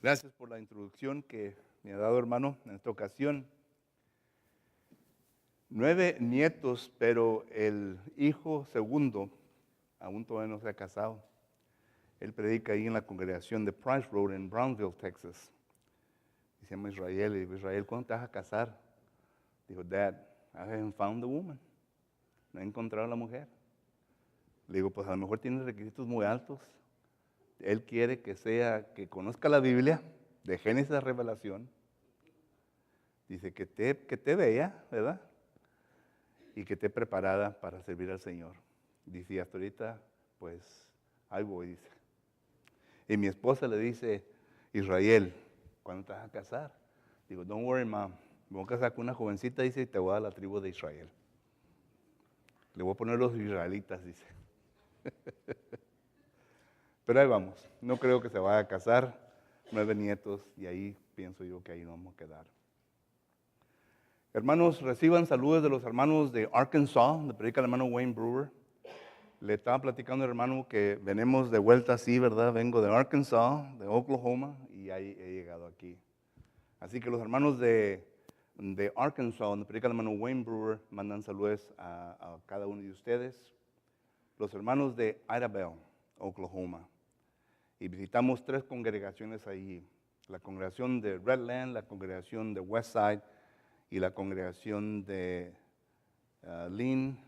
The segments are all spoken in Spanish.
Gracias por la introducción que me ha dado, hermano, en esta ocasión. 9 nietos, pero el hijo segundo aún todavía no se ha casado. Él predica ahí en la congregación de Price Road en Brownsville, Texas. Y se llama Israel. Y digo, Israel, ¿cuándo te vas a casar? Dijo, Dad, I haven't found the woman. No he encontrado a la mujer. Le digo, pues a lo mejor tiene requisitos muy altos. Él quiere que conozca la Biblia, de Génesis a Revelación. Dice que te vea, ¿verdad? Y que esté preparada para servir al Señor. Dice, hasta ahorita, pues, ahí voy, dice. Y mi esposa le dice, Israel, ¿cuándo te vas a casar? Digo, don't worry, mom. Me voy a casar con una jovencita, dice, y te voy a dar la tribu de Israel. Le voy a poner los israelitas, dice. Pero ahí vamos. No creo que se vaya a casar. 9 nietos, y ahí pienso yo que ahí nos vamos a quedar. Hermanos, reciban saludos de los hermanos de Arkansas, donde predica el hermano Wayne Brewer. Le estaba platicando al hermano que venimos de vuelta así, ¿verdad? Vengo de Arkansas, de Oklahoma, y ahí he llegado aquí. Así que los hermanos de Arkansas, donde predica el hermano Wayne Brewer, mandan saludos a cada uno de ustedes. Los hermanos de Idabel, Oklahoma. Y visitamos 3 congregaciones ahí. La congregación de Redland, la congregación de Westside y la congregación de Lynn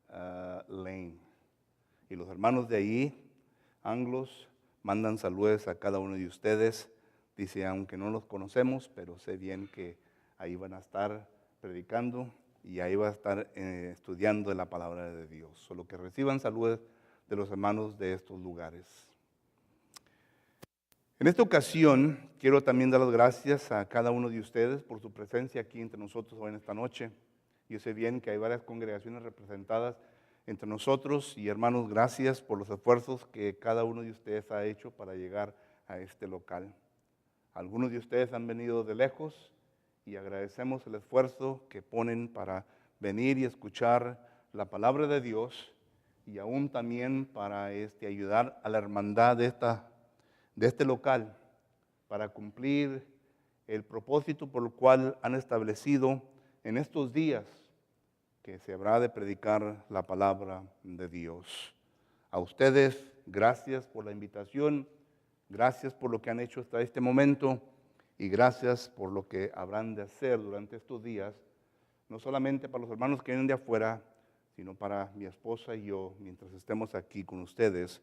Lane. Y los hermanos de ahí, anglos, mandan saludos a cada uno de ustedes. Dice, aunque no los conocemos, pero sé bien que ahí van a estar predicando y ahí va a estar estudiando la palabra de Dios. Solo que reciban saludos de los hermanos de estos lugares. En esta ocasión, quiero también dar las gracias a cada uno de ustedes por su presencia aquí entre nosotros hoy en esta noche. Yo sé bien que hay varias congregaciones representadas entre nosotros y hermanos, gracias por los esfuerzos que cada uno de ustedes ha hecho para llegar a este local. Algunos de ustedes han venido de lejos y agradecemos el esfuerzo que ponen para venir y escuchar la palabra de Dios y aún también para ayudar a la hermandad de este local para cumplir el propósito por el cual han establecido en estos días que se habrá de predicar la palabra de Dios. A ustedes, gracias por la invitación, gracias por lo que han hecho hasta este momento y gracias por lo que habrán de hacer durante estos días, no solamente para los hermanos que vienen de afuera, sino para mi esposa y yo, mientras estemos aquí con ustedes,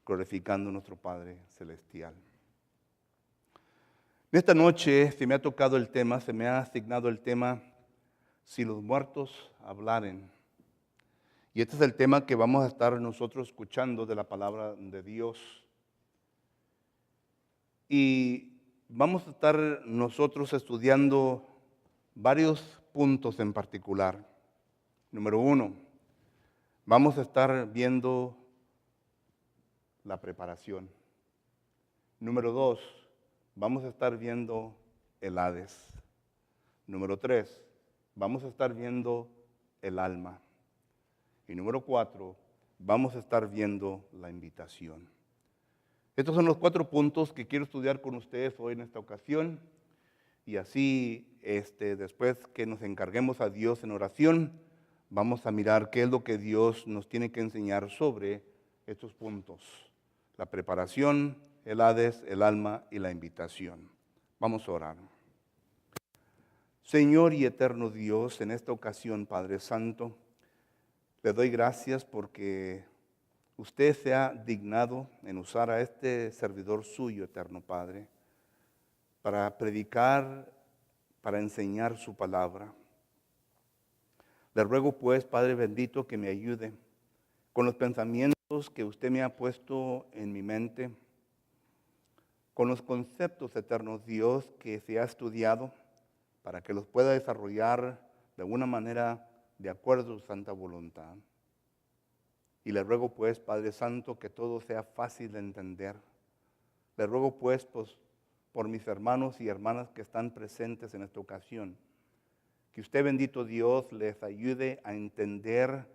glorificando a nuestro Padre Celestial. En esta noche se me ha asignado el tema, si los muertos hablaren. Y este es el tema que vamos a estar nosotros escuchando de la palabra de Dios. Y vamos a estar nosotros estudiando varios puntos en particular. Número 1, vamos a estar viendo la preparación. Número 2, vamos a estar viendo el Hades. Número 3, vamos a estar viendo el alma. Y número 4, vamos a estar viendo la invitación. Estos son los 4 puntos que quiero estudiar con ustedes hoy en esta ocasión. Y así, después que nos encarguemos a Dios en oración, vamos a mirar qué es lo que Dios nos tiene que enseñar sobre estos puntos. La preparación, el Hades, el alma y la invitación. Vamos a orar. Señor y eterno Dios, en esta ocasión, Padre Santo, le doy gracias porque usted se ha dignado en usar a este servidor suyo, eterno Padre, para predicar, para enseñar su palabra. Le ruego pues, Padre bendito, que me ayude con los pensamientos que usted me ha puesto en mi mente, con los conceptos, eternos Dios, que se ha estudiado, para que los pueda desarrollar de una manera de acuerdo a su santa voluntad. Y le ruego pues, Padre Santo, que todo sea fácil de entender. Le ruego pues por mis hermanos y hermanas que están presentes en esta ocasión, que usted, bendito Dios, les ayude a entender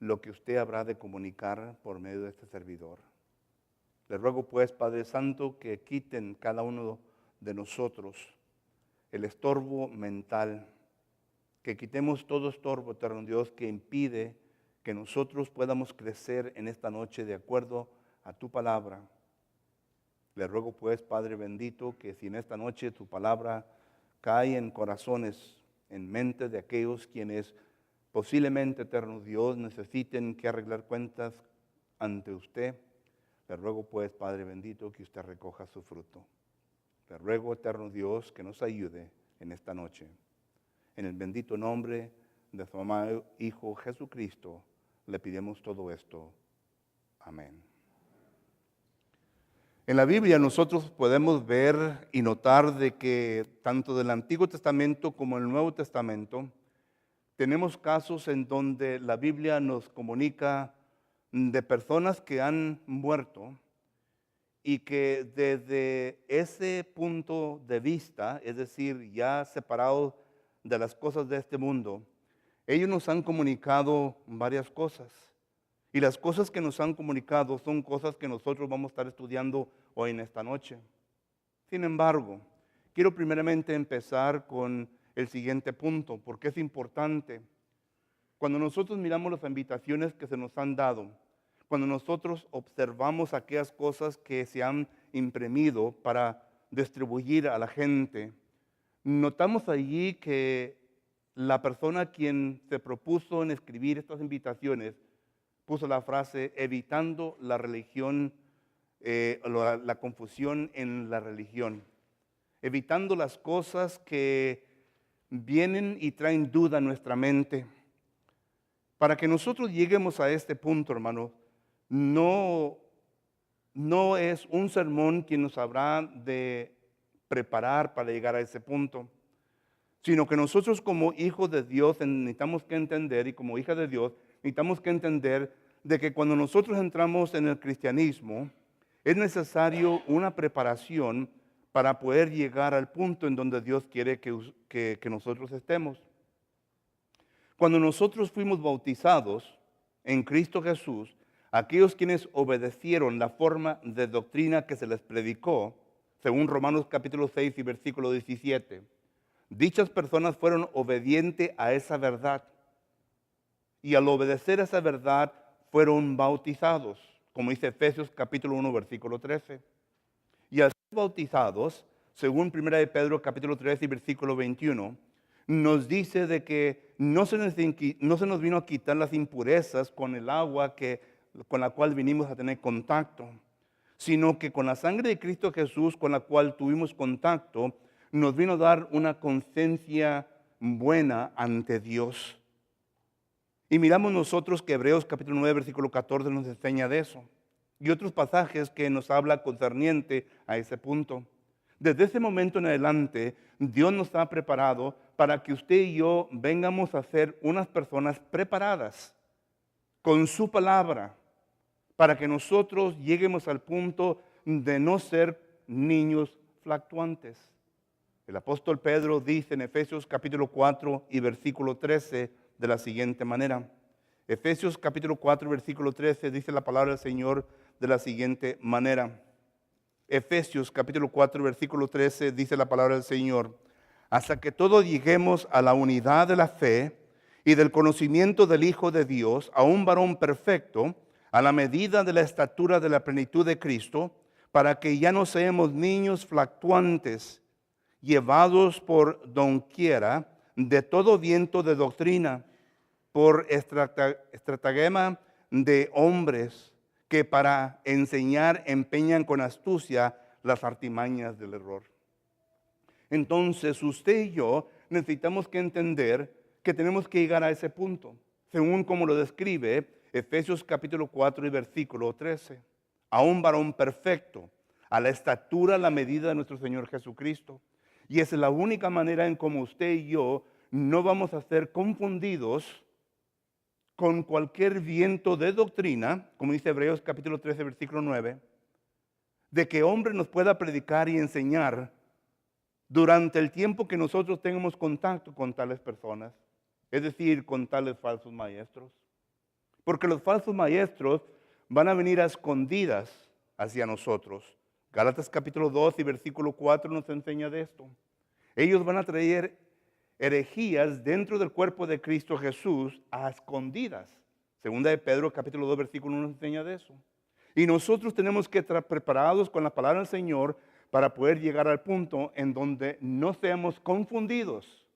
lo que usted habrá de comunicar por medio de este servidor. Le ruego pues, Padre Santo, que quiten cada uno de nosotros el estorbo mental, que quitemos todo estorbo, eterno Dios, que impide que nosotros podamos crecer en esta noche de acuerdo a tu palabra. Le ruego pues, Padre bendito, que si en esta noche tu palabra cae en corazones, en mente de aquellos quienes posiblemente, eterno Dios, necesiten que arreglar cuentas ante usted, le ruego pues, Padre bendito, que usted recoja su fruto. Le ruego, eterno Dios, que nos ayude en esta noche. En el bendito nombre de su amado Hijo Jesucristo, le pedimos todo esto. Amén. En la Biblia nosotros podemos ver y notar de que tanto del Antiguo Testamento como el Nuevo Testamento tenemos casos en donde la Biblia nos comunica de personas que han muerto y que desde ese punto de vista, es decir, ya separados de las cosas de este mundo, ellos nos han comunicado varias cosas. Y las cosas que nos han comunicado son cosas que nosotros vamos a estar estudiando hoy en esta noche. Sin embargo, quiero primeramente empezar con el siguiente punto, porque es importante. Cuando nosotros miramos las invitaciones que se nos han dado, cuando nosotros observamos aquellas cosas que se han imprimido para distribuir a la gente, notamos allí que la persona quien se propuso en escribir estas invitaciones puso la frase evitando la religión, la confusión en la religión, evitando las cosas que vienen y traen duda a nuestra mente. Para que nosotros lleguemos a este punto, hermano, no es un sermón quien nos habrá de preparar para llegar a ese punto, sino que nosotros como hijos de Dios necesitamos que entender, y como hija de Dios, necesitamos que entender de que cuando nosotros entramos en el cristianismo, es necesario una preparación para poder llegar al punto en donde Dios quiere que nosotros estemos. Cuando nosotros fuimos bautizados en Cristo Jesús, aquellos quienes obedecieron la forma de doctrina que se les predicó, según Romanos capítulo 6 y versículo 17, dichas personas fueron obedientes a esa verdad. Y al obedecer a esa verdad, fueron bautizados, como dice Efesios capítulo 1, versículo 13. Y al ser bautizados, según 1 de Pedro capítulo 3 y versículo 21, nos dice de que no se nos vino a quitar las impurezas con el agua con la cual vinimos a tener contacto, sino que con la sangre de Cristo Jesús con la cual tuvimos contacto, nos vino a dar una conciencia buena ante Dios. Y miramos nosotros que Hebreos capítulo 9, versículo 14 nos enseña de eso. Y otros pasajes que nos habla concerniente a ese punto. Desde ese momento en adelante, Dios nos ha preparado para que usted y yo vengamos a ser unas personas preparadas con su palabra, para que nosotros lleguemos al punto de no ser niños fluctuantes. El apóstol Pedro dice en Efesios capítulo 4 y versículo 13 de la siguiente manera. Efesios capítulo 4 versículo 13 dice la palabra del Señor de la siguiente manera. Efesios capítulo 4 versículo 13 dice la palabra del Señor. Hasta que todos lleguemos a la unidad de la fe y del conocimiento del Hijo de Dios, a un varón perfecto, a la medida de la estatura de la plenitud de Cristo, para que ya no seamos niños fluctuantes, llevados por doquiera de todo viento de doctrina, por estratagema de hombres que para enseñar empeñan con astucia las artimañas del error. Entonces usted y yo necesitamos que entender que tenemos que llegar a ese punto, según como lo describe Efesios capítulo 4 y versículo 13, a un varón perfecto, a la estatura, a la medida de nuestro Señor Jesucristo. Y esa es la única manera en cómo usted y yo no vamos a ser confundidos con cualquier viento de doctrina, como dice Hebreos capítulo 13, versículo 9, de que hombre nos pueda predicar y enseñar durante el tiempo que nosotros tengamos contacto con tales personas, es decir, con tales falsos maestros. Porque los falsos maestros van a venir a escondidas hacia nosotros, Gálatas capítulo 2 y versículo 4 nos enseña de esto. Ellos van a traer herejías dentro del cuerpo de Cristo Jesús a escondidas. Segunda de Pedro capítulo 2 versículo 1 nos enseña de eso. Y nosotros tenemos que estar preparados con la palabra del Señor para poder llegar al punto en donde no seamos confundidos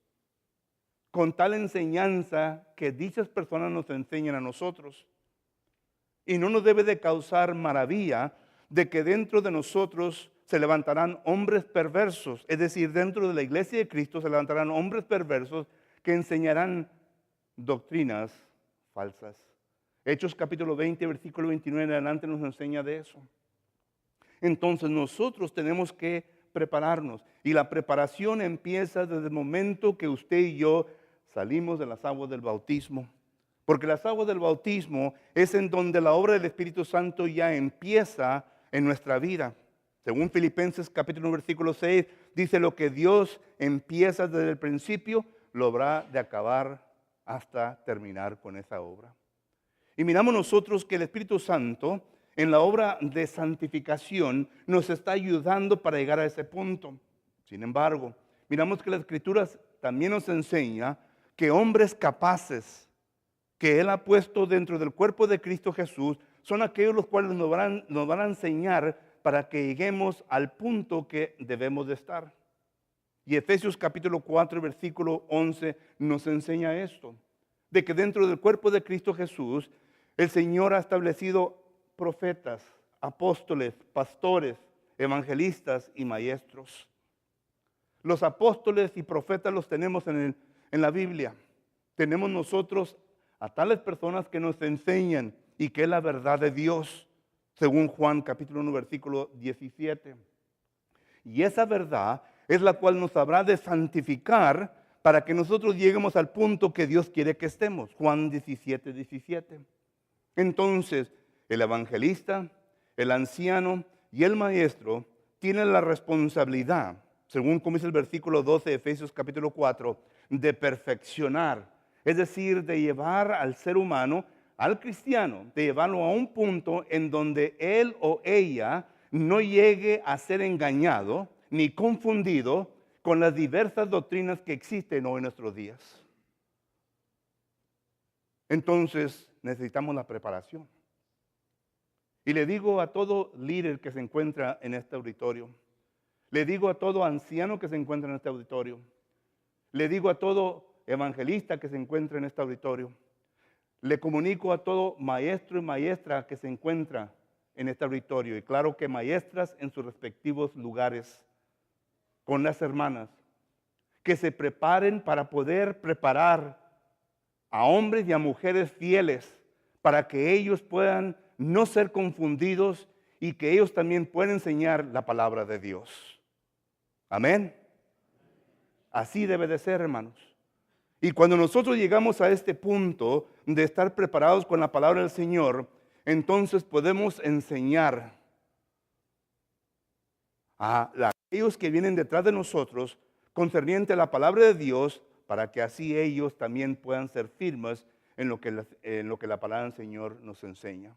con tal enseñanza que dichas personas nos enseñan a nosotros. Y no nos debe de causar maravilla de que dentro de nosotros se levantarán hombres perversos, es decir, dentro de la iglesia de Cristo se levantarán hombres perversos que enseñarán doctrinas falsas. Hechos capítulo 20, versículo 29 en adelante nos enseña de eso. Entonces nosotros tenemos que prepararnos y la preparación empieza desde el momento que usted y yo salimos de las aguas del bautismo. Porque las aguas del bautismo es en donde la obra del Espíritu Santo ya empieza en nuestra vida. Según Filipenses capítulo 1, versículo 6, dice lo que Dios empieza desde el principio, lo habrá de acabar hasta terminar con esa obra. Y miramos nosotros que el Espíritu Santo en la obra de santificación nos está ayudando para llegar a ese punto. Sin embargo, miramos que las Escrituras también nos enseña que hombres capaces que Él ha puesto dentro del cuerpo de Cristo Jesús son aquellos los cuales nos van a enseñar para que lleguemos al punto que debemos de estar. Y Efesios capítulo 4, versículo 11 nos enseña esto, de que dentro del cuerpo de Cristo Jesús, el Señor ha establecido profetas, apóstoles, pastores, evangelistas y maestros. Los apóstoles y profetas los tenemos en la Biblia. Tenemos nosotros a tales personas que nos enseñan y que es la verdad de Dios, según Juan capítulo 1, versículo 17. Y esa verdad es la cual nos habrá de santificar para que nosotros lleguemos al punto que Dios quiere que estemos. Juan 17, 17. Entonces, el evangelista, el anciano y el maestro tienen la responsabilidad, según como dice el versículo 12 de Efesios capítulo 4, de perfeccionar, es decir, de llevar al ser humano, al cristiano, de llevarlo a un punto en donde él o ella no llegue a ser engañado ni confundido con las diversas doctrinas que existen hoy en nuestros días. Entonces, necesitamos la preparación. Y le digo a todo líder que se encuentra en este auditorio, le digo a todo anciano que se encuentra en este auditorio, le digo a todo evangelista que se encuentra en este auditorio, le comunico a todo maestro y maestra que se encuentra en este auditorio, y claro que maestras en sus respectivos lugares, con las hermanas, que se preparen para poder preparar a hombres y a mujeres fieles para que ellos puedan no ser confundidos y que ellos también puedan enseñar la palabra de Dios. Amén. Así debe de ser, hermanos. Y cuando nosotros llegamos a este punto de estar preparados con la palabra del Señor, entonces podemos enseñar a aquellos que vienen detrás de nosotros concerniente a la palabra de Dios, para que así ellos también puedan ser firmes en lo que la palabra del Señor nos enseña.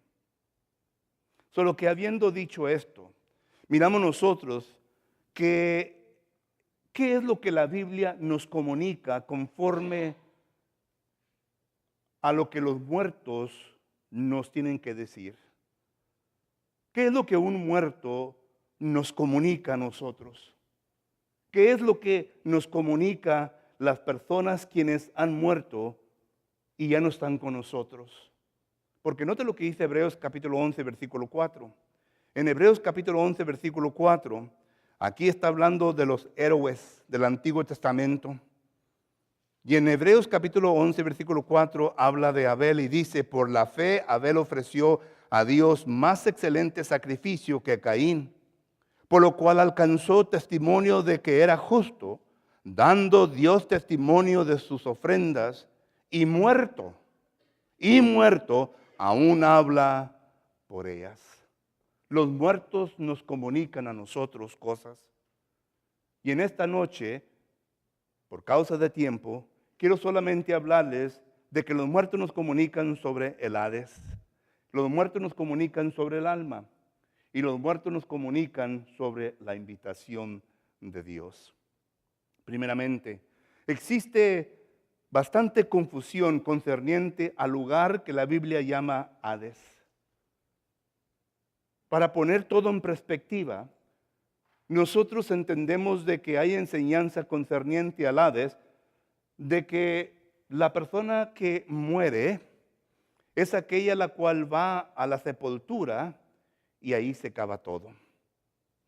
Solo que habiendo dicho esto, miramos nosotros que ¿qué es lo que la Biblia nos comunica conforme a lo que los muertos nos tienen que decir? ¿Qué es lo que un muerto nos comunica a nosotros? ¿Qué es lo que nos comunica las personas quienes han muerto y ya no están con nosotros? Porque note lo que dice Hebreos capítulo 11, versículo 4. En Hebreos capítulo 11, versículo 4, aquí está hablando de los héroes del Antiguo Testamento. Y en Hebreos capítulo 11, versículo 4, habla de Abel y dice, por la fe Abel ofreció a Dios más excelente sacrificio que Caín, por lo cual alcanzó testimonio de que era justo, dando Dios testimonio de sus ofrendas, y muerto, aún habla por ellas. Los muertos nos comunican a nosotros cosas. Y en esta noche, por causa de tiempo, quiero solamente hablarles de que los muertos nos comunican sobre el Hades. Los muertos nos comunican sobre el alma. y los muertos nos comunican sobre la invitación de Dios. Primeramente, existe bastante confusión concerniente al lugar que la Biblia llama Hades. Para poner todo en perspectiva, nosotros entendemos de que hay enseñanza concerniente al Hades, de que la persona que muere es aquella la cual va a la sepultura y ahí se acaba todo.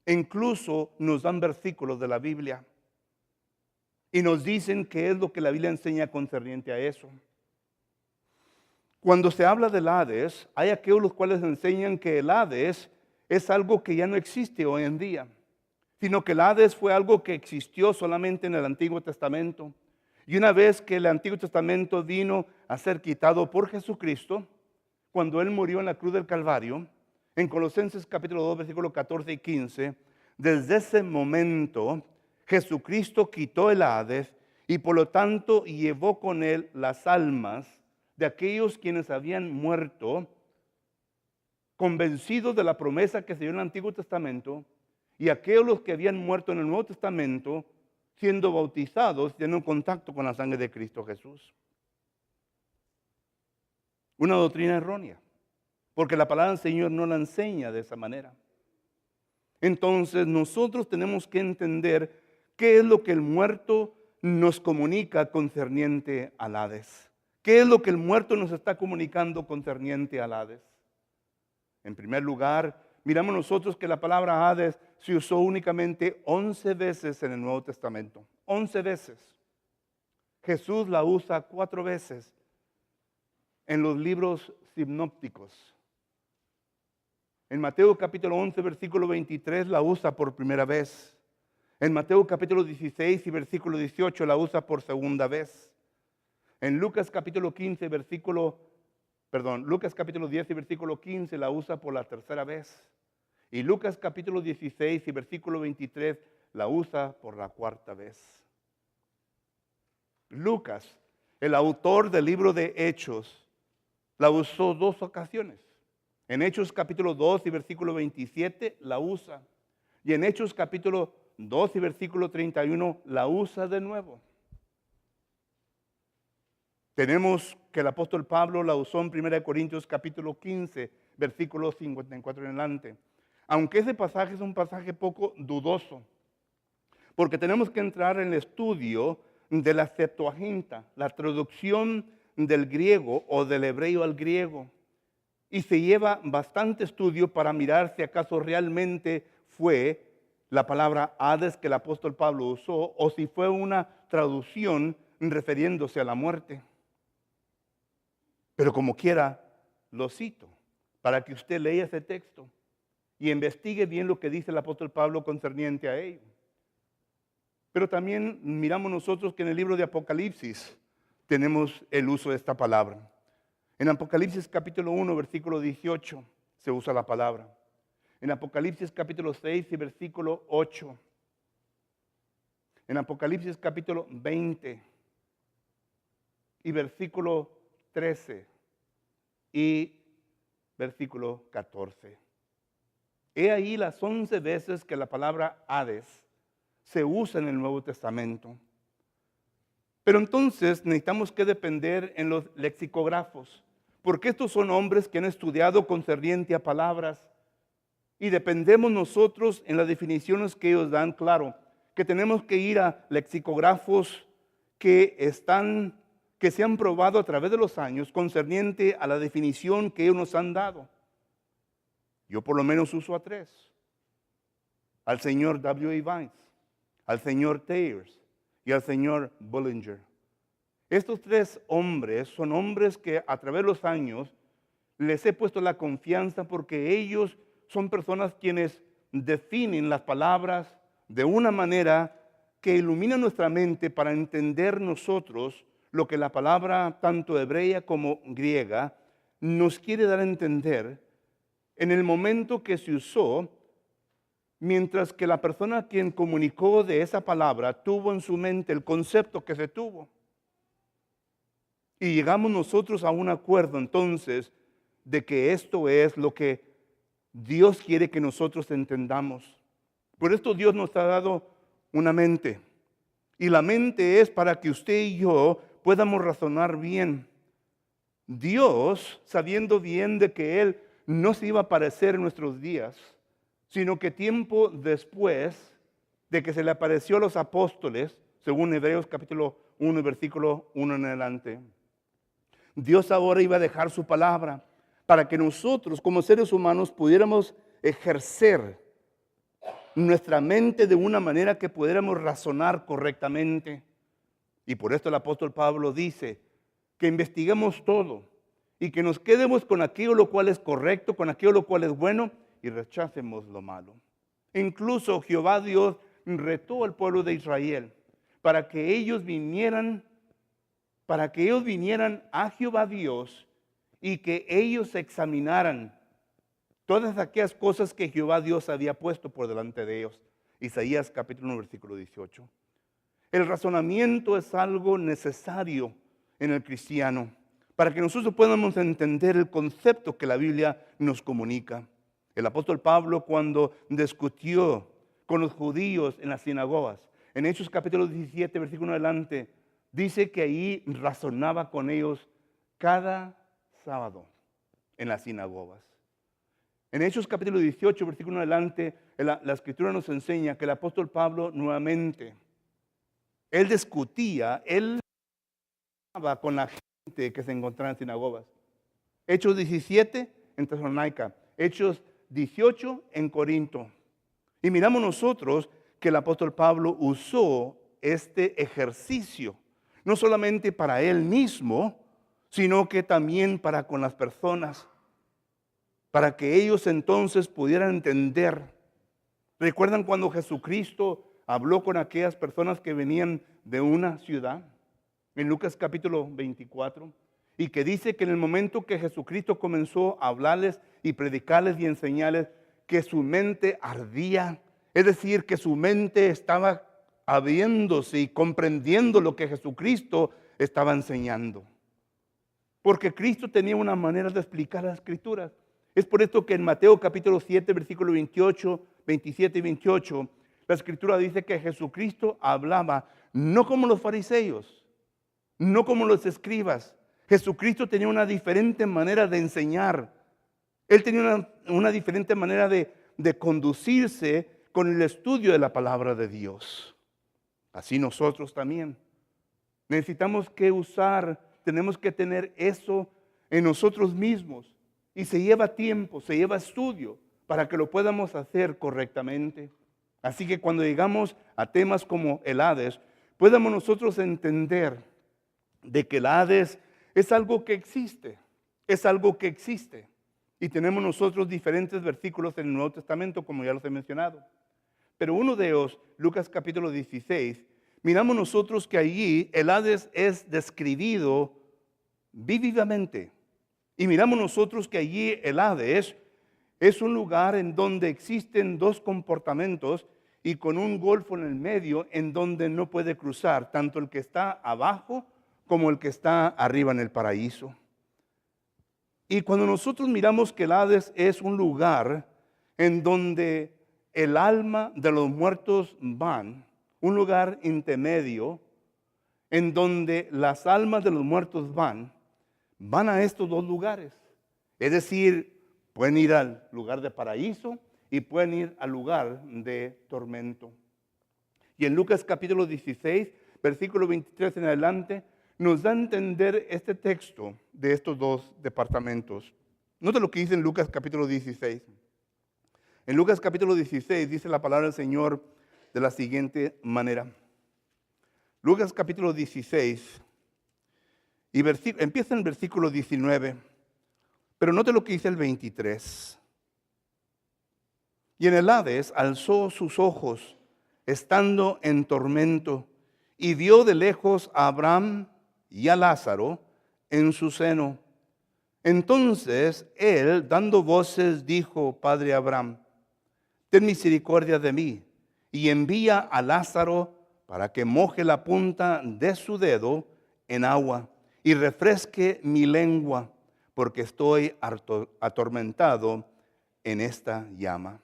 Incluso nos dan versículos de la Biblia y nos dicen qué es lo que la Biblia enseña concerniente a eso. Cuando se habla del Hades, hay aquellos los cuales enseñan que el Hades es algo que ya no existe hoy en día, sino que el Hades fue algo que existió solamente en el Antiguo Testamento. Y una vez que el Antiguo Testamento vino a ser quitado por Jesucristo, cuando Él murió en la cruz del Calvario, en Colosenses capítulo 2, versículos 14 y 15, desde ese momento Jesucristo quitó el Hades y por lo tanto llevó con Él las almas de aquellos quienes habían muerto, convencidos de la promesa que se dio en el Antiguo Testamento, y aquellos los que habían muerto en el Nuevo Testamento, siendo bautizados, teniendo contacto con la sangre de Cristo Jesús. Una doctrina errónea, porque la palabra del Señor no la enseña de esa manera. Entonces nosotros tenemos que entender qué es lo que el muerto nos comunica concerniente al Hades. ¿Qué es lo que el muerto nos está comunicando concerniente al Hades? En primer lugar, miramos nosotros que la palabra Hades se usó únicamente 11 veces en el Nuevo Testamento. 11 veces. Jesús la usa 4 veces en los libros sinópticos. En Mateo capítulo 11, versículo 23 la usa por primera vez. En Mateo capítulo 16 y versículo 18 la usa por segunda vez. En Lucas capítulo 10 y versículo 15 la usa por la tercera vez. Y Lucas capítulo 16 y versículo 23 la usa por la cuarta vez. Lucas, el autor del libro de Hechos, la usó 2 ocasiones. En Hechos capítulo 2 y versículo 27 la usa. Y en Hechos capítulo 2 y versículo 31 la usa de nuevo. Tenemos que el apóstol Pablo la usó en 1 Corintios capítulo 15, versículo 54 en adelante. Aunque ese pasaje es un pasaje poco dudoso, porque tenemos que entrar en el estudio de la Septuaginta, la traducción del griego o del hebreo al griego. Y se lleva bastante estudio para mirar si acaso realmente fue la palabra Hades que el apóstol Pablo usó o si fue una traducción refiriéndose a la muerte. Pero como quiera, lo cito para que usted lea ese texto y investigue bien lo que dice el apóstol Pablo concerniente a ello. Pero también miramos nosotros que en el libro de Apocalipsis tenemos el uso de esta palabra. En Apocalipsis capítulo 1, versículo 18 se usa la palabra. En Apocalipsis capítulo 6 y versículo 8. En Apocalipsis capítulo 20 y versículo 13 y versículo 14. He ahí las 11 veces que la palabra Hades se usa en el Nuevo Testamento. Pero entonces necesitamos que depender en los lexicógrafos, porque estos son hombres que han estudiado concerniente a palabras y dependemos nosotros en las definiciones que ellos dan. Claro, que tenemos que ir a lexicógrafos que se han probado a través de los años concerniente a la definición que ellos nos han dado. Yo por lo menos uso a 3. Al señor W.E. Vines, al señor Thayers y al señor Bullinger. Estos 3 hombres son hombres que a través de los años les he puesto la confianza porque ellos son personas quienes definen las palabras de una manera que ilumina nuestra mente para entender nosotros lo que la palabra tanto hebrea como griega nos quiere dar a entender en el momento que se usó, mientras que la persona quien comunicó de esa palabra tuvo en su mente el concepto que se tuvo. Y llegamos nosotros a un acuerdo entonces de que esto es lo que Dios quiere que nosotros entendamos. Por esto Dios nos ha dado una mente. Y la mente es para que usted y yo podamos razonar bien. Dios, sabiendo bien de que Él no se iba a aparecer en nuestros días, sino que tiempo después de que se le apareció a los apóstoles, según Hebreos capítulo 1, versículo 1 en adelante, Dios ahora iba a dejar su palabra para que nosotros como seres humanos pudiéramos ejercer nuestra mente de una manera que pudiéramos razonar correctamente. Y por esto el apóstol Pablo dice que investiguemos todo y que nos quedemos con aquello lo cual es correcto, con aquello lo cual es bueno y rechacemos lo malo. Incluso Jehová Dios retó al pueblo de Israel para que ellos vinieran a Jehová Dios y que ellos examinaran todas aquellas cosas que Jehová Dios había puesto por delante de ellos. Isaías capítulo 1, versículo 18. El razonamiento es algo necesario en el cristiano para que nosotros podamos entender el concepto que la Biblia nos comunica. El apóstol Pablo, cuando discutió con los judíos en las sinagogas, en Hechos capítulo 17, versículo 1 adelante, dice que ahí razonaba con ellos cada sábado en las sinagogas. En Hechos capítulo 18, versículo 1 adelante, la escritura nos enseña que el apóstol Pablo nuevamente, él discutía, él hablaba con la gente que se encontraba en sinagogas. Hechos 17 en Tesalónica, Hechos 18 en Corinto. Y miramos nosotros que el apóstol Pablo usó este ejercicio, no solamente para él mismo, sino que también para con las personas, para que ellos entonces pudieran entender. ¿Recuerdan cuando Jesucristo habló con aquellas personas que venían de una ciudad? En Lucas capítulo 24. Y que dice que en el momento que Jesucristo comenzó a hablarles y predicarles y enseñarles, que su mente ardía. Es decir, que su mente estaba abriéndose y comprendiendo lo que Jesucristo estaba enseñando. Porque Cristo tenía una manera de explicar las Escrituras. Es por esto que en Mateo capítulo 7, versículo 28, 27 y 28, la Escritura dice que Jesucristo hablaba no como los fariseos, no como los escribas. Jesucristo tenía una diferente manera de enseñar. Él tenía una diferente manera de conducirse con el estudio de la palabra de Dios. Así nosotros también. Necesitamos tenemos que tener eso en nosotros mismos. Y se lleva tiempo, se lleva estudio para que lo podamos hacer correctamente. Así que cuando llegamos a temas como el Hades, podamos nosotros entender de que el Hades es algo que existe, es algo que existe. Y tenemos nosotros diferentes versículos en el Nuevo Testamento, como ya los he mencionado. Pero uno de ellos, Lucas capítulo 16, miramos nosotros que allí el Hades es describido vívidamente. Y miramos nosotros que allí el Hades es un lugar en donde existen dos comportamientos y con un golfo en el medio en donde no puede cruzar tanto el que está abajo como el que está arriba en el paraíso. Y cuando nosotros miramos que el Hades es un lugar en donde el alma de los muertos van, un lugar intermedio en donde las almas de los muertos van a estos dos lugares. Es decir, pueden ir al lugar de paraíso y pueden ir al lugar de tormento. Y en Lucas capítulo 16, versículo 23 en adelante, nos da a entender este texto de estos dos departamentos. Nota lo que dice en Lucas capítulo 16. En Lucas capítulo 16 dice la palabra del Señor de la siguiente manera. Lucas capítulo 16 y empieza en el versículo 19, pero note lo que dice el 23. Y en el Hades alzó sus ojos, estando en tormento, y vio de lejos a Abraham y a Lázaro en su seno. Entonces él, dando voces, dijo: Padre Abraham, ten misericordia de mí, y envía a Lázaro para que moje la punta de su dedo en agua y refresque mi lengua, porque estoy atormentado en esta llama.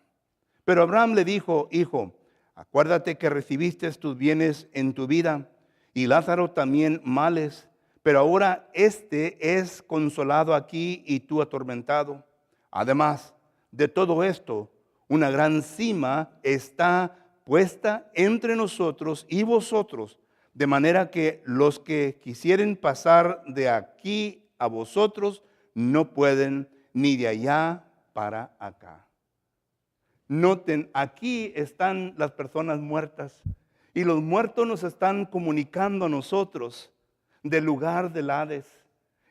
Pero Abraham le dijo: hijo, acuérdate que recibiste tus bienes en tu vida, y Lázaro también males, pero ahora este es consolado aquí y tú atormentado. Además de todo esto, una gran cima está puesta entre nosotros y vosotros, de manera que los que quisieren pasar de aquí a vosotros no pueden, ni de allá para acá. Noten, aquí están las personas muertas y los muertos nos están comunicando a nosotros del lugar del Hades,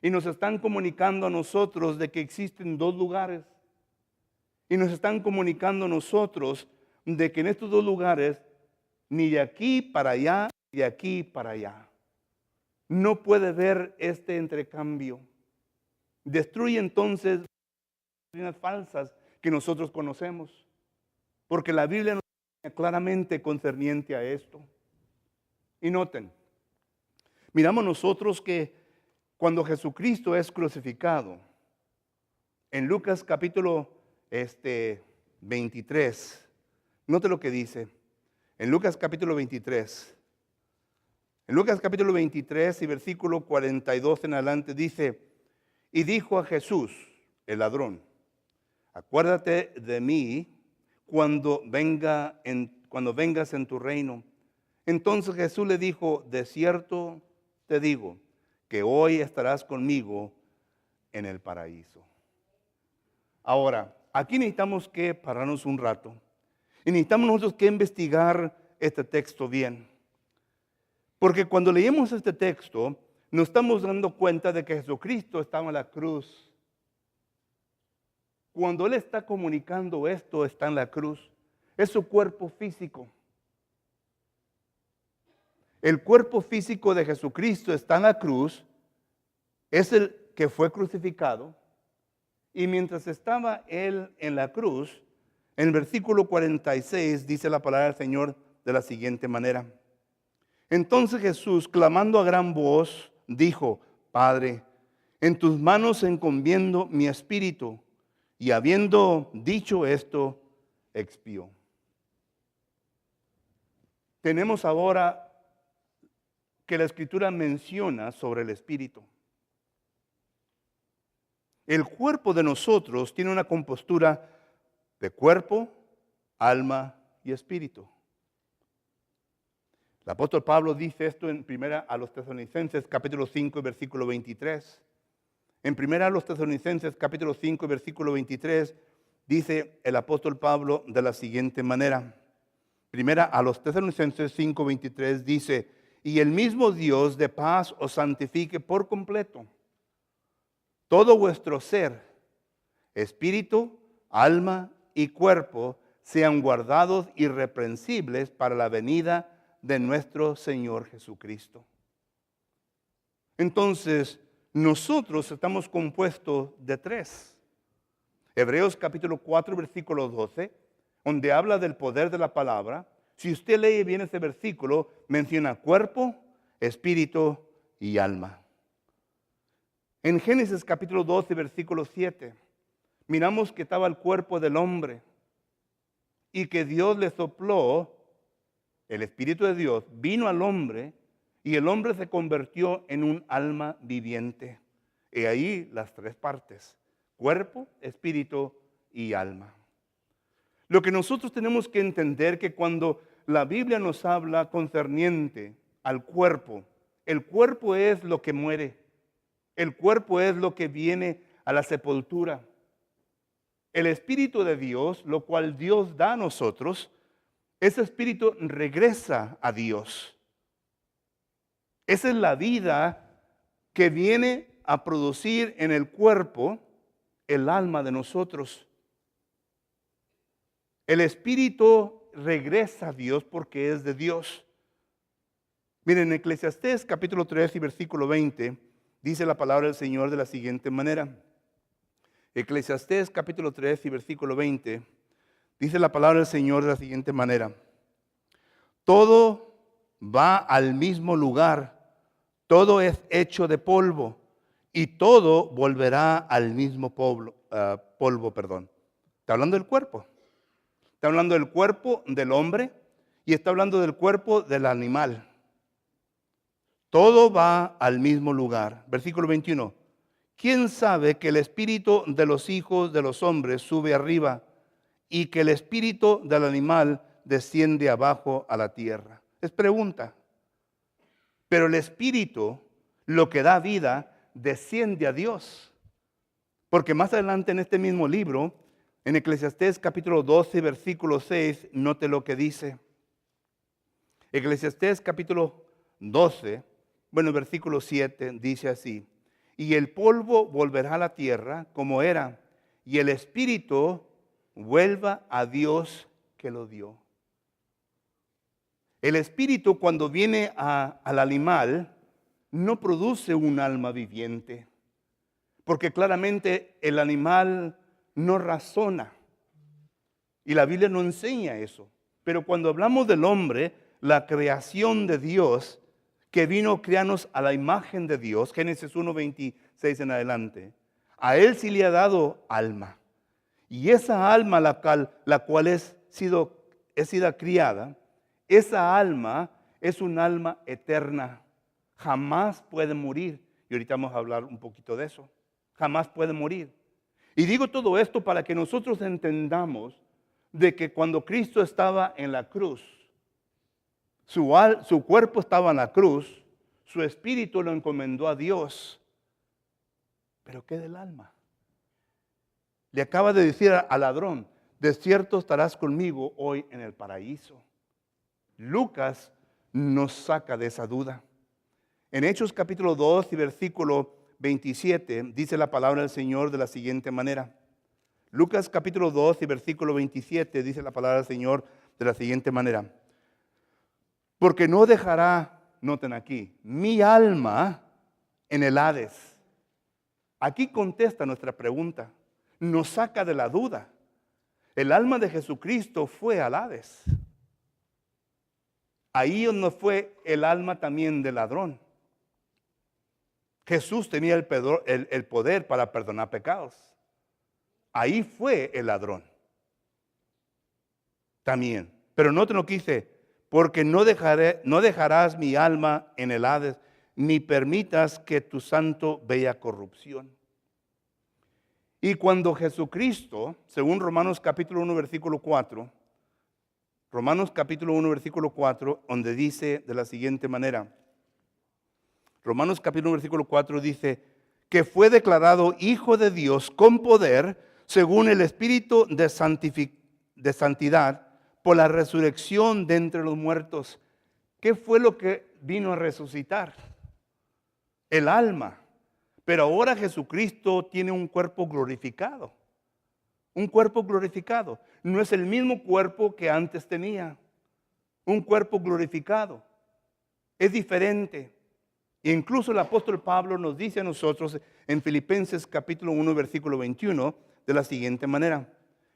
y nos están comunicando a nosotros de que existen dos lugares, y nos están comunicando a nosotros de que en estos dos lugares ni de aquí para allá, ni de aquí para allá. No puede haber este intercambio. Destruye entonces las doctrinas falsas que nosotros conocemos, porque la Biblia nos enseña claramente concerniente a esto. Y noten, miramos nosotros que cuando Jesucristo es crucificado, en Lucas capítulo 23, note lo que dice. En Lucas capítulo 23. En Lucas capítulo 23 y versículo 42 en adelante dice: y dijo a Jesús, el ladrón: acuérdate de mí cuando vengas en tu reino. Entonces Jesús le dijo: de cierto te digo, que hoy estarás conmigo en el paraíso. Ahora, aquí necesitamos que pararnos un rato. Y necesitamos nosotros que investigar este texto bien. Porque cuando leemos este texto, nos estamos dando cuenta de que Jesucristo estaba en la cruz. Cuando Él está comunicando esto, está en la cruz. Es su cuerpo físico. El cuerpo físico de Jesucristo está en la cruz. Es el que fue crucificado. Y mientras estaba Él en la cruz, en el versículo 46 dice la palabra del Señor de la siguiente manera: entonces Jesús, clamando a gran voz, dijo: Padre, en tus manos encomiendo mi espíritu. Y habiendo dicho esto, expió. Tenemos ahora que la Escritura menciona sobre el espíritu. El cuerpo de nosotros tiene una compostura de cuerpo, alma y espíritu. El apóstol Pablo dice esto en primera a los Tesalonicenses capítulo 5 versículo 23. En primera a los Tesalonicenses capítulo 5 versículo 23 dice el apóstol Pablo de la siguiente manera. Primera a los Tesalonicenses 5, 23 dice: y el mismo Dios de paz os santifique por completo. Todo vuestro ser, espíritu, alma y cuerpo sean guardados irreprensibles para la venida de nuestro Señor Jesucristo. Entonces, nosotros estamos compuestos de tres. Hebreos capítulo 4, versículo 12, donde habla del poder de la palabra. Si usted lee bien ese versículo, menciona cuerpo, espíritu y alma. En Génesis capítulo 12, versículo 7, miramos que estaba el cuerpo del hombre y que Dios le sopló, el Espíritu de Dios vino al hombre y el hombre se convirtió en un alma viviente. Y ahí las tres partes: cuerpo, espíritu y alma. Lo que nosotros tenemos que entender que cuando la Biblia nos habla concerniente al cuerpo, el cuerpo es lo que muere. El cuerpo es lo que viene a la sepultura. El Espíritu de Dios, lo cual Dios da a nosotros, ese Espíritu regresa a Dios. Esa es la vida que viene a producir en el cuerpo el alma de nosotros. El Espíritu regresa a Dios porque es de Dios. Miren, en Eclesiastés capítulo 3 y versículo 20, dice la palabra del Señor de la siguiente manera. Eclesiastés capítulo 3 y versículo 20, dice la palabra del Señor de la siguiente manera: todo va al mismo lugar, todo es hecho de polvo, y todo volverá al mismo polvo. Está hablando del cuerpo. Está hablando del cuerpo del hombre y está hablando del cuerpo del animal. Todo va al mismo lugar. Versículo 21. ¿Quién sabe que el espíritu de los hijos de los hombres sube arriba y que el espíritu del animal desciende abajo a la tierra? Es pregunta. Pero el espíritu, lo que da vida, desciende a Dios. Porque más adelante en este mismo libro, en Eclesiastés capítulo 12, versículo 6, note lo que dice. Eclesiastés capítulo 12, versículo 7, dice así: y el polvo volverá a la tierra como era, y el espíritu vuelva a Dios que lo dio. El espíritu, cuando viene al animal, no produce un alma viviente, porque claramente el animal no razona, y la Biblia no enseña eso. Pero cuando hablamos del hombre, la creación de Dios, que vino a crearnos a la imagen de Dios, Génesis 1:26 en adelante, a él sí le ha dado alma. Y esa alma la cual es sido criada, esa alma es un alma eterna. Jamás puede morir. Y ahorita vamos a hablar un poquito de eso. Jamás puede morir. Y digo todo esto para que nosotros entendamos de que cuando Cristo estaba en la cruz, su cuerpo estaba en la cruz, su espíritu lo encomendó a Dios. Pero ¿qué del alma? Le acaba de decir al ladrón: de cierto estarás conmigo hoy en el paraíso. Lucas nos saca de esa duda. En Hechos capítulo 2 y versículo 27 dice la palabra del Señor de la siguiente manera. Lucas capítulo 2 y versículo 27 dice la palabra del Señor de la siguiente manera: porque no dejará, noten aquí, mi alma en el Hades. Aquí contesta nuestra pregunta, nos saca de la duda. El alma de Jesucristo fue al Hades. Ahí donde fue el alma también del ladrón. Jesús tenía el poder para perdonar pecados. Ahí fue el ladrón también. Pero noten lo que dice: porque no dejarás mi alma en el Hades, ni permitas que tu santo vea corrupción. Y cuando Jesucristo, según Romanos capítulo 1, versículo 4, Romanos capítulo 1, versículo 4, donde dice de la siguiente manera, Romanos capítulo 1, versículo 4 dice, que fue declarado Hijo de Dios con poder, según el Espíritu de santidad, por la resurrección de entre los muertos. ¿Qué fue lo que vino a resucitar? El alma. Pero ahora Jesucristo tiene un cuerpo glorificado. Un cuerpo glorificado. No es el mismo cuerpo que antes tenía. Un cuerpo glorificado. Es diferente. E incluso el apóstol Pablo nos dice a nosotros en Filipenses capítulo 1, versículo 21, de la siguiente manera.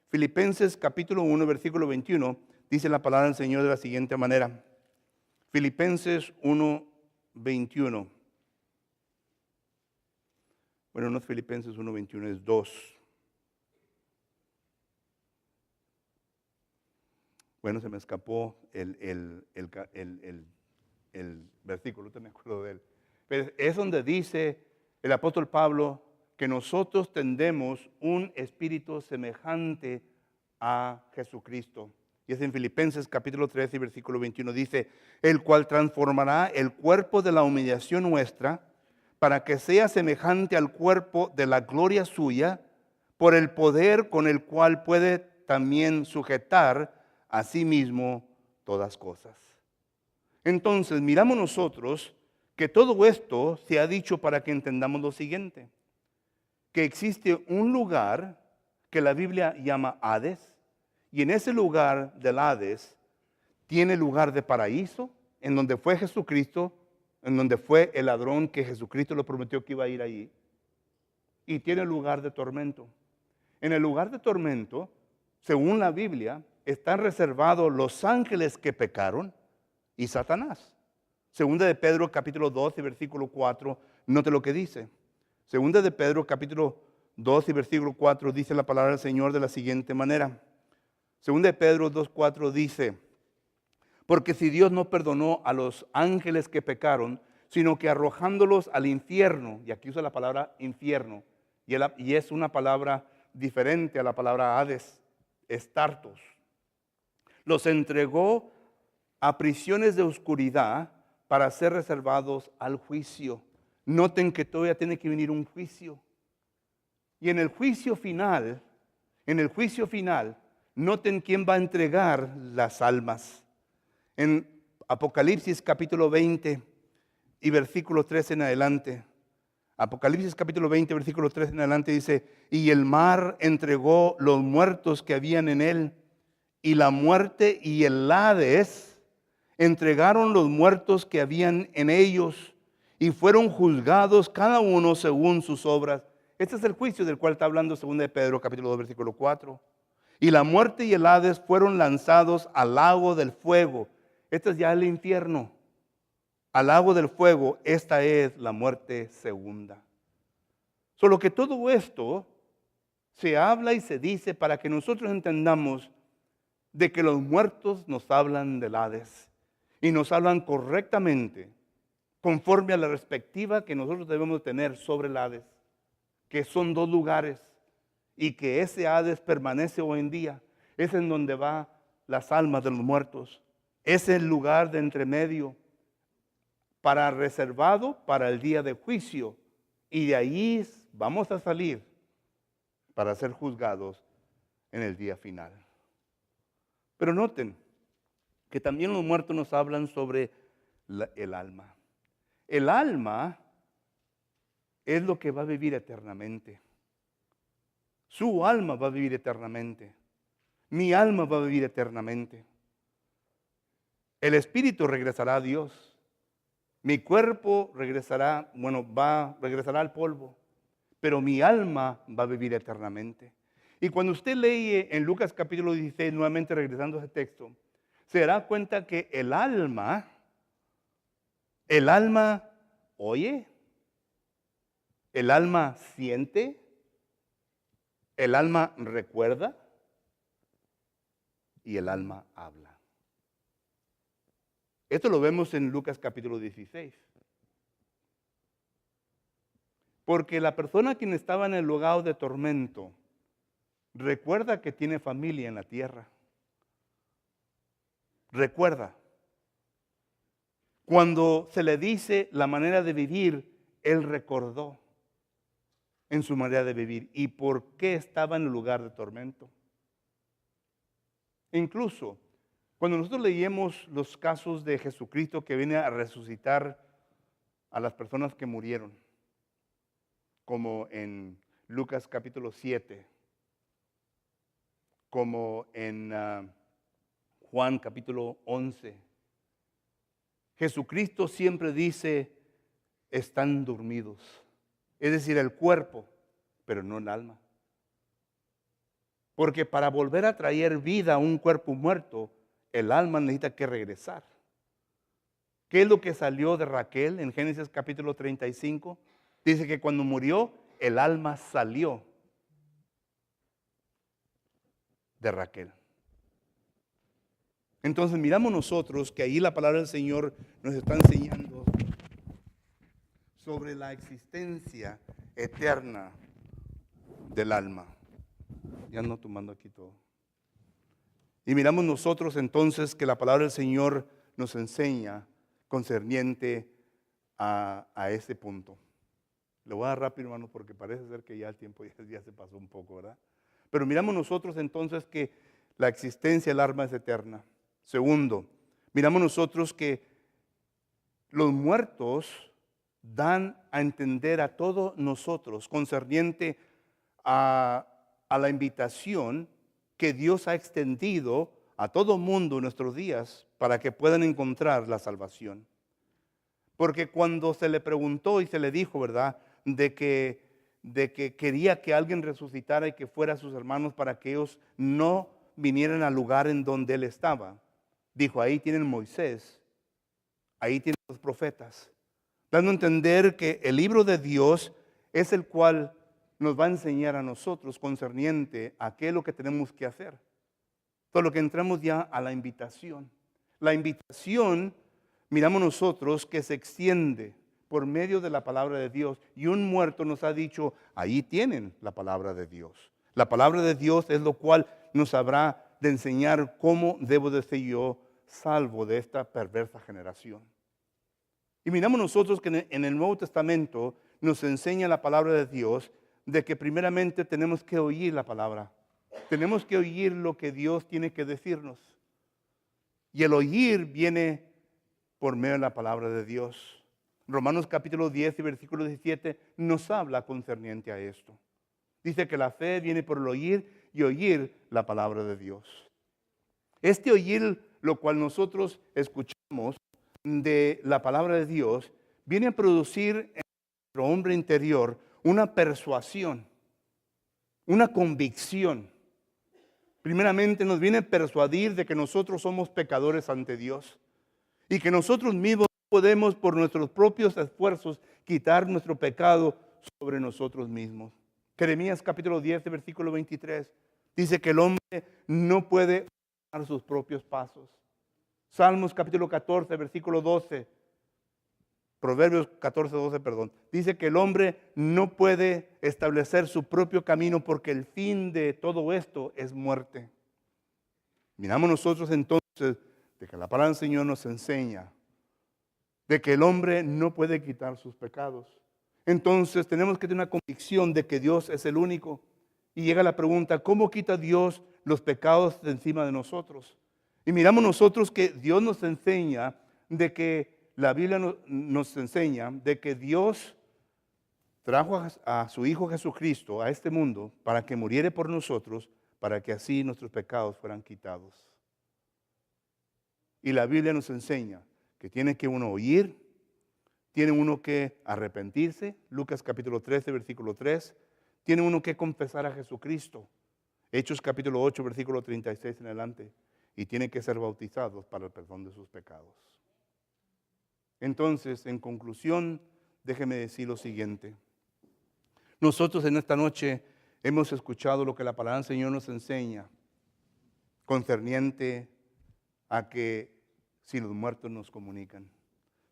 Filipenses capítulo 1, versículo 21, dice la palabra del Señor de la siguiente manera. Filipenses 1, 21. Bueno, no es Filipenses 1, 21, es 2. Bueno, se me escapó el versículo, no me acuerdo de él. Pero es donde dice el apóstol Pablo que nosotros tendemos un espíritu semejante a Jesucristo. Y es en Filipenses capítulo 13, versículo 21, dice, el cual transformará el cuerpo de la humillación nuestra para que sea semejante al cuerpo de la gloria suya, por el poder con el cual puede también sujetar a sí mismo todas cosas. Entonces, miramos nosotros que todo esto se ha dicho para que entendamos lo siguiente, que existe un lugar que la Biblia llama Hades, y en ese lugar del Hades tiene lugar de paraíso, en donde fue Jesucristo, en donde fue el ladrón que Jesucristo le prometió que iba a ir allí, y tiene lugar de tormento. En el lugar de tormento, según la Biblia, están reservados los ángeles que pecaron y Satanás. Segunda de Pedro capítulo 12, versículo 4, note lo que dice. Segunda de Pedro capítulo 2 y versículo 4 dice la palabra del Señor de la siguiente manera. Segunda de Pedro 2:4 dice: porque si Dios no perdonó a los ángeles que pecaron, sino que arrojándolos al infierno, y aquí usa la palabra infierno, y es una palabra diferente a la palabra Hades, es Tartos, los entregó a prisiones de oscuridad para ser reservados al juicio. Noten que todavía tiene que venir un juicio. Y en el juicio final, noten quién va a entregar las almas. En Apocalipsis capítulo 20 y versículo 13 en adelante. Apocalipsis capítulo 20, versículo 13 en adelante dice: y el mar entregó los muertos que habían en él, y la muerte y el Hades entregaron los muertos que habían en ellos, y fueron juzgados cada uno según sus obras. Este es el juicio del cual está hablando 2 de Pedro capítulo 2 versículo 4. Y la muerte y el Hades fueron lanzados al lago del fuego. Este es ya el infierno. Al lago del fuego, esta es la muerte segunda. Solo que todo esto se habla y se dice para que nosotros entendamos de que los muertos nos hablan del Hades y nos hablan correctamente conforme a la perspectiva que nosotros debemos tener sobre el Hades, que son dos lugares y que ese Hades permanece hoy en día. Es en donde van las almas de los muertos. Es el lugar de entremedio reservado para el día de juicio, y de ahí vamos a salir para ser juzgados en el día final. Pero noten que también los muertos nos hablan sobre el alma. El alma es lo que va a vivir eternamente. Su alma va a vivir eternamente. Mi alma va a vivir eternamente. El espíritu regresará a Dios. Mi cuerpo regresará al polvo, pero mi alma va a vivir eternamente. Y cuando usted lee en Lucas capítulo 16, nuevamente regresando a ese texto, se dará cuenta que el alma oye, el alma siente, el alma recuerda y el alma habla. Esto lo vemos en Lucas capítulo 16. Porque la persona quien estaba en el lugar de tormento recuerda que tiene familia en la tierra. Recuerda. Cuando se le dice la manera de vivir, él recordó en su manera de vivir y por qué estaba en el lugar de tormento. Incluso cuando nosotros leemos los casos de Jesucristo que viene a resucitar a las personas que murieron, como en Lucas capítulo 7, como en Juan capítulo 11, Jesucristo siempre dice: están dormidos. Es decir, el cuerpo, pero no el alma. Porque para volver a traer vida a un cuerpo muerto, el alma necesita que regresar. ¿Qué es lo que salió de Raquel en Génesis capítulo 35? Dice que cuando murió, el alma salió de Raquel. Entonces miramos nosotros que ahí la palabra del Señor nos está enseñando sobre la existencia eterna del alma. Ya ando tomando aquí todo. Y miramos nosotros entonces que la palabra del Señor nos enseña concerniente a ese punto. Le voy a dar rápido, hermano, porque parece ser que ya el tiempo ya se pasó un poco, ¿verdad? Pero miramos nosotros entonces que la existencia del alma es eterna. Segundo, miramos nosotros que los muertos dan a entender a todos nosotros concerniente a la invitación que Dios ha extendido a todo mundo en nuestros días para que puedan encontrar la salvación. Porque cuando se le preguntó y se le dijo, ¿verdad?, de que quería que alguien resucitara y que fuera a sus hermanos para que ellos no vinieran al lugar en donde él estaba, dijo: ahí tienen Moisés, ahí tienen los profetas, dando a entender que el libro de Dios es el cual nos va a enseñar a nosotros concerniente a qué es lo que tenemos que hacer. Por lo que entramos ya a la invitación. La invitación, miramos nosotros, que se extiende por medio de la palabra de Dios. Y un muerto nos ha dicho, ahí tienen la palabra de Dios. La palabra de Dios es lo cual nos habrá de enseñar cómo debo de ser yo salvo de esta perversa generación. Y miramos nosotros que en el Nuevo Testamento nos enseña la palabra de Dios de que primeramente tenemos que oír la palabra. Tenemos que oír lo que Dios tiene que decirnos. Y el oír viene por medio de la palabra de Dios. Romanos capítulo 10 y versículo 17 nos habla concerniente a esto. Dice que la fe viene por el oír y oír la palabra de Dios. Este oír, lo cual nosotros escuchamos de la palabra de Dios, viene a producir en nuestro hombre interior una persuasión, una convicción. Primeramente nos viene a persuadir de que nosotros somos pecadores ante Dios y que nosotros mismos podemos por nuestros propios esfuerzos quitar nuestro pecado sobre nosotros mismos. Jeremías capítulo 10, versículo 23, dice que el hombre no puede dar sus propios pasos. Salmos capítulo 14, versículo 12, Proverbios 14, 12, perdón, dice que el hombre no puede establecer su propio camino porque el fin de todo esto es muerte. Miramos nosotros entonces de que la palabra del Señor nos enseña de que el hombre no puede quitar sus pecados. Entonces tenemos que tener una convicción de que Dios es el único. Y llega la pregunta, ¿cómo quita Dios los pecados de encima de nosotros? Y miramos nosotros que Dios nos enseña de que la Biblia nos enseña de que Dios trajo a su Hijo Jesucristo a este mundo para que muriere por nosotros, para que así nuestros pecados fueran quitados. Y la Biblia nos enseña que tiene que uno oír, tiene uno que arrepentirse, Lucas capítulo 13, versículo 3, tiene uno que confesar a Jesucristo, Hechos capítulo 8, versículo 36 en adelante, y tiene que ser bautizados para el perdón de sus pecados. Entonces, en conclusión, déjeme decir lo siguiente. Nosotros en esta noche hemos escuchado lo que la palabra del Señor nos enseña concerniente a que si los muertos nos comunican.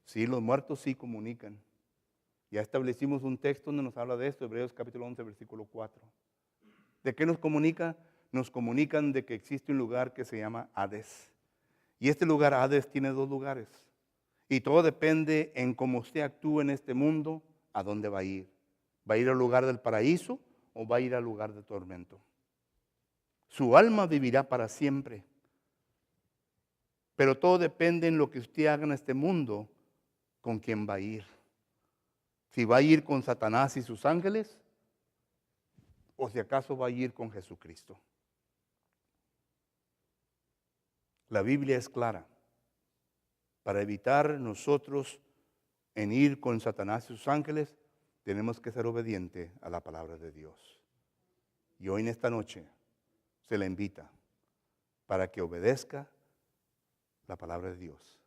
Sí, los muertos sí comunican. Ya establecimos un texto donde nos habla de esto, Hebreos capítulo 11, versículo 4. ¿De qué nos comunica? Nos comunican de que existe un lugar que se llama Hades. Y este lugar, Hades, tiene dos lugares. Y todo depende en cómo usted actúe en este mundo, a dónde va a ir. ¿Va a ir al lugar del paraíso o va a ir al lugar de tormento? Su alma vivirá para siempre. Pero todo depende en lo que usted haga en este mundo, con quién va a ir. Si va a ir con Satanás y sus ángeles, o si acaso va a ir con Jesucristo. La Biblia es clara. Para evitar nosotros en ir con Satanás y sus ángeles, tenemos que ser obedientes a la palabra de Dios. Y hoy en esta noche se le invita para que obedezca la palabra de Dios.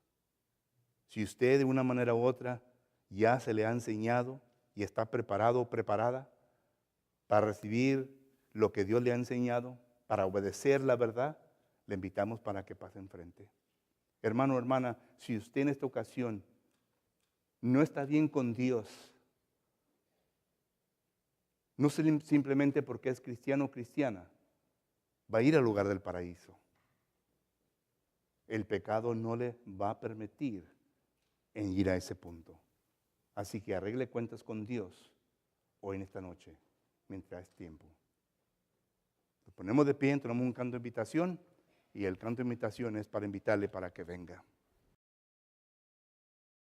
Si usted de una manera u otra ya se le ha enseñado y está preparado o preparada para recibir lo que Dios le ha enseñado, para obedecer la verdad, le invitamos para que pase enfrente. Hermano o hermana, si usted en esta ocasión no está bien con Dios, no simplemente porque es cristiano o cristiana, va a ir al lugar del paraíso. El pecado no le va a permitir en ir a ese punto. Así que arregle cuentas con Dios hoy en esta noche, mientras es tiempo. Nos ponemos de pie, tomamos un canto de invitación y el canto de invitación es para invitarle para que venga.